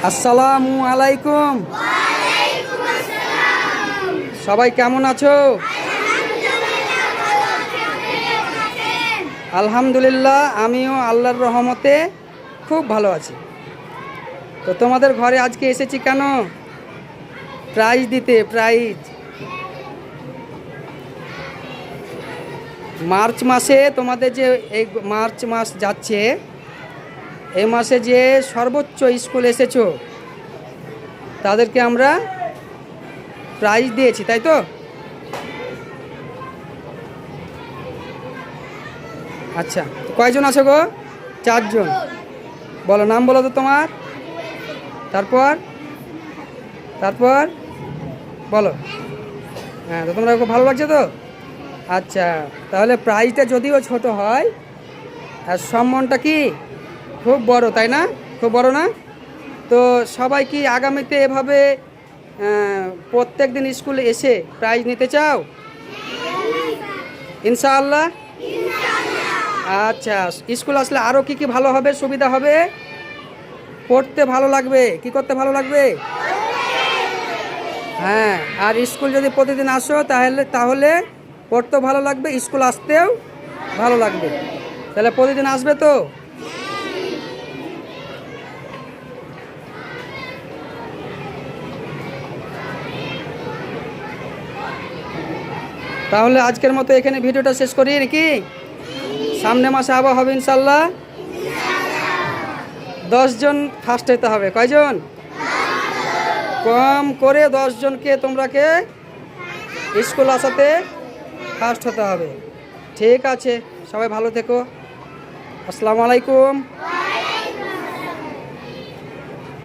আসসালামু আলাইকুম। সবাই কেমন আছো? আলহামদুলিল্লাহ, আমিও আল্লাহর রহমতে খুব ভালো আছি। তো তোমাদের ঘরে আজকে এসেছি কেন? প্রাইজ দিতে। প্রাইজ মার্চ মাসে তোমাদের যে এই মার্চ মাস যাচ্ছে, এই মাসে যে সর্বোচ্চ স্কুল এসেছো তাদেরকে আমরা প্রাইজ দিয়েছি, তাই তো? আচ্ছা, কয়জন আছো গো? 4 জন। বলো, নাম বলো তো তোমার। তারপর তারপর বলো। হ্যাঁ, তো তোমরা খুব ভালো লাগছে তো? আচ্ছা, তাহলে প্রাইজটা যদিও ছোট হয় আর সম্মানটা কি খুব বড়, তাই না? খুব বড় না? তো সবাই কি আগামীতে এভাবে প্রত্যেক দিন স্কুলে এসে প্রাইজ নিতে চাও? ইনশাআল্লাহ। আচ্ছা, স্কুল আসলে আরও কি কি ভালো হবে, সুবিধা হবে? পড়তে ভালো লাগবে। কি করতে ভালো লাগবে? হ্যাঁ, আর স্কুল যদি প্রতিদিন আসো তাহলে পড়তেও ভালো লাগবে, স্কুল আসতেও ভালো লাগবে। তাহলে প্রতিদিন আসবে তো? তাহলে আজকের মতো এখানে ভিডিওটা শেষ করি নাকি? সামনে মাসে আবার হবে ইনশাল্লাহ। 10 জন ফার্স্ট হতে হবে। কয়জন? কম করে 10 জনকে তোমরাকে স্কুল আসাতে ফার্স্ট হতে হবে। ঠিক আছে, সবাই ভালো থেকো। আসসালামু আলাইকুম।